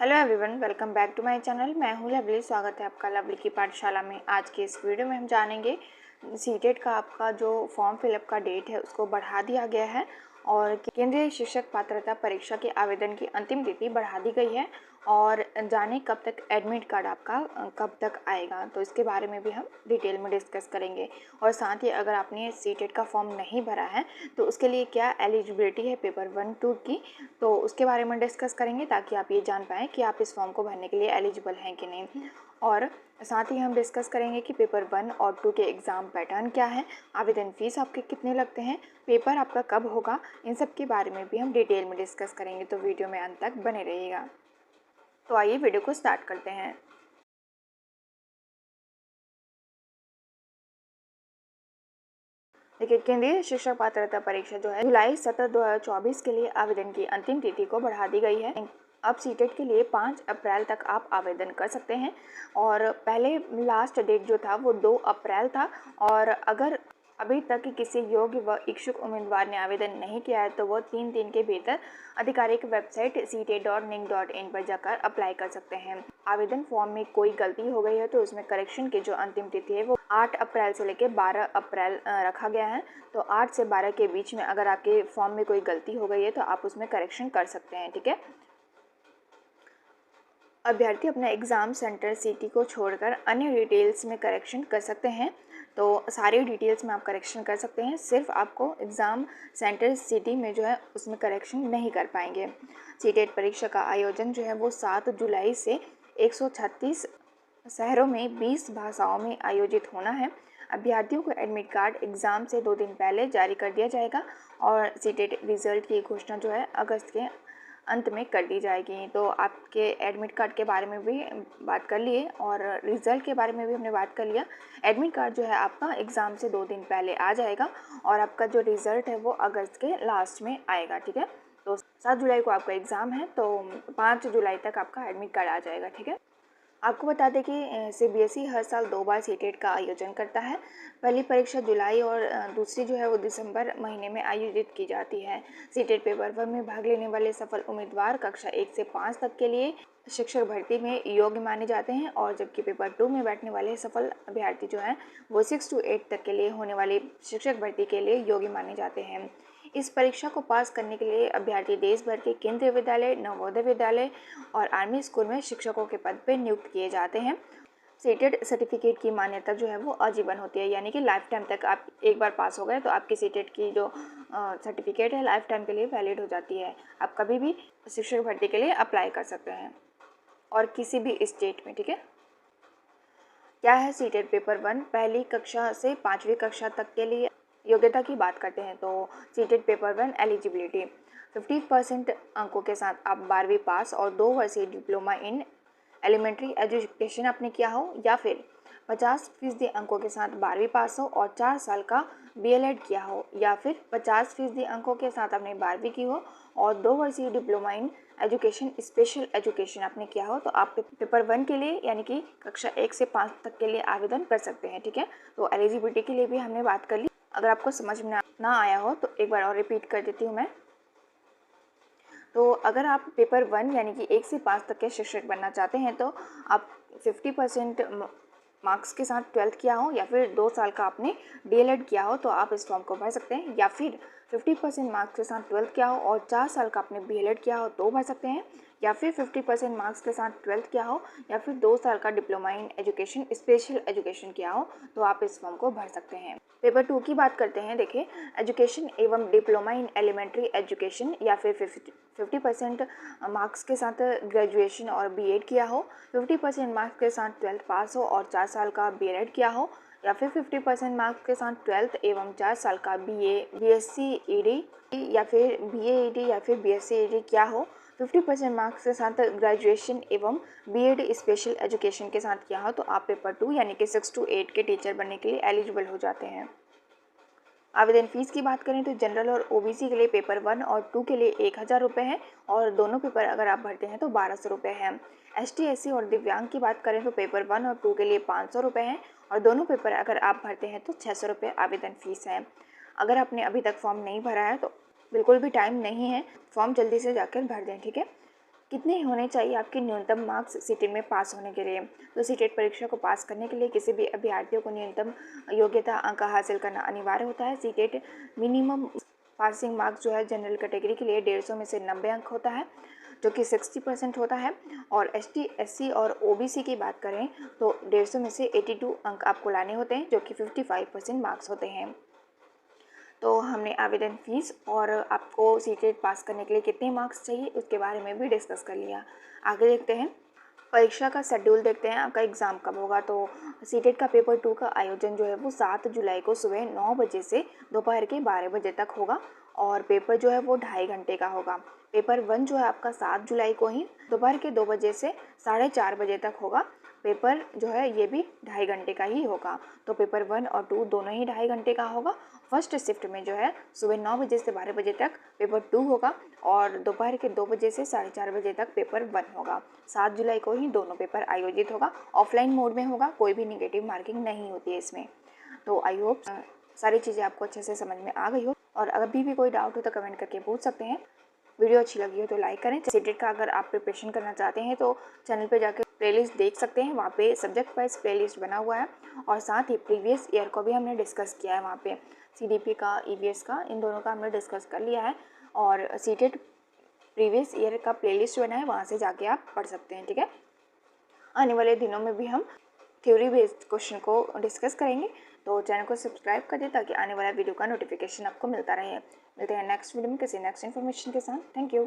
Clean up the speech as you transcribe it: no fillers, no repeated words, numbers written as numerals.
Hello everyone, welcome back to my channel. मैं हूँ lovely. स्वागत है आपका लवली की पाठशाला में। आज के इस वीडियो में हम जानेंगे सीटेट का आपका जो फॉर्म फिलअप का डेट है उसको बढ़ा दिया गया है और केंद्रीय शिक्षक पात्रता परीक्षा के आवेदन की अंतिम तिथि बढ़ा दी गई है और जाने कब तक एडमिट कार्ड आपका कब तक आएगा, तो इसके बारे में भी हम डिटेल में डिस्कस करेंगे। और साथ ही अगर आपने सीटेट का फॉर्म नहीं भरा है तो उसके लिए क्या एलिजिबिलिटी है पेपर 1-2 की, तो उसके बारे में डिस्कस करेंगे ताकि आप ये जान पाएँ कि आप इस फॉर्म को भरने के लिए एलिजिबल हैं कि नहीं। और साथ ही हम डिस्कस करेंगे कि पेपर 1 और 2 के एग्ज़ाम पैटर्न क्या है, आवेदन फ़ीस आपके कितने लगते हैं, पेपर आपका कब होगा, इन सब के बारे में भी हम डिटेल में डिस्कस करेंगे। तो वीडियो में अंत तक बने रहिएगा। तो आइए वीडियो को स्टार्ट करते हैं। देखिए, केंद्रीय शिक्षक पात्रता परीक्षा जो है जुलाई 17, 2024 के लिए आवेदन की अंतिम तिथि को बढ़ा दी गई है। अब सीटेट के लिए 5 अप्रैल तक आप आवेदन कर सकते हैं और पहले लास्ट डेट जो था वो 2 अप्रैल था। और अगर अभी तक किसी योग्य व इच्छुक उम्मीदवार ने आवेदन नहीं किया है तो वो 3 दिन के भीतर आधिकारिक वेबसाइट ctet.nic.in पर जाकर अप्लाई कर सकते हैं। आवेदन फॉर्म में कोई गलती हो गई है तो उसमें करेक्शन की जो अंतिम तिथि है वो 8 अप्रैल से लेकर 12 अप्रैल रखा गया है। तो 8 से 12 के बीच में अगर आपके फॉर्म में कोई गलती हो गई है तो आप उसमें करेक्शन कर सकते हैं, ठीक है। अभ्यर्थी अपना एग्ज़ाम सेंटर सिटी को छोड़कर अन्य डिटेल्स में करेक्शन कर सकते हैं। तो सारी डिटेल्स में आप करेक्शन कर सकते हैं, सिर्फ आपको एग्ज़ाम सेंटर सिटी में जो है उसमें करेक्शन नहीं कर पाएंगे। सीटेट परीक्षा का आयोजन जो है वो 7 जुलाई से 136 शहरों में 20 भाषाओं में आयोजित होना है। अभ्यर्थियों को एडमिट कार्ड एग्ज़ाम से 2 दिन पहले जारी कर दिया जाएगा और सीटेट रिज़ल्ट की घोषणा जो है अगस्त के अंत में कर दी जाएगी। तो आपके एडमिट कार्ड के बारे में भी बात कर लिए और रिज़ल्ट के बारे में भी हमने बात कर लिया। एडमिट कार्ड जो है आपका एग्ज़ाम से 2 दिन पहले आ जाएगा और आपका जो रिज़ल्ट है वो अगस्त के लास्ट में आएगा, ठीक है। तो 7 जुलाई को आपका एग्ज़ाम है तो 5 जुलाई तक आपका एडमिट कार्ड आ जाएगा, ठीक है। आपको बता दें कि सीबीएसई हर साल 2 बार सीटेट का आयोजन करता है। पहली परीक्षा जुलाई और दूसरी जो है वो दिसंबर महीने में आयोजित की जाती है। सीटेट पेपर 1 में भाग लेने वाले सफल उम्मीदवार कक्षा 1 से 5 तक के लिए शिक्षक भर्ती में योग्य माने जाते हैं और जबकि पेपर 2 में बैठने वाले सफल अभ्यर्थी जो हैं वो 6 से 8 तक के लिए होने वाली शिक्षक भर्ती के लिए योग्य माने जाते हैं। इस परीक्षा को पास करने के लिए अभ्यर्थी देश भर के केंद्रीय विद्यालय, नवोदय विद्यालय और आर्मी स्कूल में शिक्षकों के पद पर नियुक्त किए जाते हैं। सीटेट सर्टिफिकेट की मान्यता जो है वो आजीवन होती है, यानी कि लाइफ टाइम तक आप एक बार पास हो गए तो आपकी सीटेट की जो सर्टिफिकेट है लाइफ टाइम के लिए वैलिड हो जाती है। आप कभी भी शिक्षक भर्ती के लिए अप्लाई कर सकते हैं और किसी भी स्टेट में, ठीक है। क्या है सीटेट पेपर 1? पहली कक्षा से 5वीं कक्षा तक के लिए योग्यता की बात करते हैं तो सीटेट पेपर 1 एलिजिबिलिटी 50% अंकों के साथ आप 12वीं पास और 2 वर्षीय डिप्लोमा इन एलिमेंट्री एजुकेशन आपने किया हो या फिर 50% अंकों के साथ 12वीं पास हो और 4 साल का बीएलएड किया हो या फिर 50% अंकों के साथ आपने 12वीं की हो और 2 वर्षीय diploma in education special education आपने किया हो तो आप पेपर 1 के लिए यानी कि कक्षा 1 से 5 तक के लिए आवेदन कर सकते हैं, ठीक है। तो एलिजिबिलिटी के लिए भी हमने बात कर ली। अगर आपको समझ में ना आया हो तो एक बार और रिपीट कर देती हूँ मैं। तो अगर आप पेपर 1 यानी कि 1 से 5 तक के शिक्षक बनना चाहते हैं तो आप 50% मार्क्स के साथ 12th किया हो या फिर 2 साल का आपने डीएलएड किया हो तो आप इस फॉर्म को भर सकते हैं, या फिर 50% मार्क्स के साथ 12th किया हो और 4 साल का आपने बीएलएड किया हो तो भर सकते हैं, या फिर 50% मार्क्स के साथ 12th किया हो या फिर 2 साल का diploma in education special education किया हो तो आप इस फॉर्म को भर सकते हैं। पेपर 2 की बात करते हैं। देखिए, एजुकेशन एवं डिप्लोमा इन एलिमेंट्री एजुकेशन या फिर 50% मार्क्स के साथ ग्रेजुएशन और बीएड किया हो, 50% मार्क्स के साथ 12th पास हो और 4 साल का बीएड किया हो, या फिर 50% मार्क्स के साथ 12th एवं 4 साल का बीएससी ईडी या फिर बीएईडी या फिर बीएससी ईडी किया हो, 50% मार्क्स के साथ ग्रेजुएशन एवं बीएड स्पेशल एजुकेशन के साथ किया हो तो आप पेपर 2 यानी कि 6 से 8 के टीचर बनने के लिए एलिजिबल हो जाते हैं। आवेदन फीस की बात करें तो जनरल और ओबीसी के लिए पेपर 1 और 2 के लिए 1000 रुपये है और दोनों पेपर अगर आप भरते हैं तो 1200 रुपये है। एसटी, एससी और दिव्यांग की बात करें तो पेपर 1 और 2 के लिए 500 रुपये हैं और दोनों पेपर अगर आप भरते हैं तो 600 रुपये आवेदन फीस है। अगर आपने अभी तक फॉर्म नहीं भरा है तो बिल्कुल भी टाइम नहीं है, फॉर्म जल्दी से जाकर भर दें, ठीक है। कितने होने चाहिए आपके न्यूनतम मार्क्स सीटेट में पास होने के लिए। तो सीटेट परीक्षा को पास करने के लिए किसी भी अभ्यर्थियों को न्यूनतम योग्यता अंक हासिल करना अनिवार्य होता है। सीटेट मिनिमम पासिंग मार्क्स जो है जनरल कैटेगरी के लिए 150 में से 90 अंक होता है, जो कि 60% होता है। और ST SC और OBC की बात करें तो 150 में से 82 अंक आपको लाने होते हैं, जो कि 55% मार्क्स होते हैं। तो हमने आवेदन फीस और आपको सीटेट पास करने के लिए कितने मार्क्स चाहिए उसके बारे में भी डिस्कस कर लिया। आगे देखते हैं परीक्षा का शेड्यूल, देखते हैं आपका एग्ज़ाम कब होगा। तो सीटेट का पेपर 2 का आयोजन जो है वो 7 जुलाई को सुबह 9 बजे से दोपहर के 12 बजे तक होगा और पेपर जो है वो 2.5 घंटे का होगा। पेपर 1 जो है आपका 7 जुलाई को ही दोपहर के 2 बजे से 4:30 बजे तक होगा। पेपर जो है ये भी 2.5 घंटे का ही होगा। तो पेपर 1 और 2 दोनों ही 2.5 घंटे का होगा। फर्स्ट शिफ्ट में जो है सुबह 9 बजे से 12 बजे तक पेपर 2 होगा और दोपहर के 2 बजे से 4:30 बजे तक पेपर 1 होगा। 7 जुलाई को ही दोनों पेपर आयोजित होगा। ऑफलाइन मोड में होगा, कोई भी निगेटिव मार्किंग नहीं होती है इसमें। तो आई होप सारी चीज़ें आपको अच्छे से समझ में आ गई हो, और अभी भी कोई डाउट हो तो कमेंट करके पूछ सकते हैं। वीडियो अच्छी लगी हो तो लाइक करें। सीटेट का अगर आप प्रिपरेशन करना चाहते हैं तो चैनल पे जाकर प्लेलिस्ट देख सकते हैं, वहाँ पे सब्जेक्ट वाइज प्लेलिस्ट बना हुआ है और साथ ही प्रीवियस ईयर को भी हमने डिस्कस किया है। वहाँ पे CDP का, EVS का, इन दोनों का हमने डिस्कस कर लिया है और सीटेट प्रीवियस ईयर का प्लेलिस्ट बना है, वहाँ से जाके आप पढ़ सकते हैं। ठीक है, आने वाले दिनों में भी हम थ्योरी बेस्ड क्वेश्चन को डिस्कस करेंगे। तो चैनल को सब्सक्राइब कर दें ताकि आने वाला वीडियो का नोटिफिकेशन आपको मिलता रहे। मिलते हैं नेक्स्ट वीडियो में किसी नेक्स्ट इन्फॉर्मेशन के साथ। Thank you.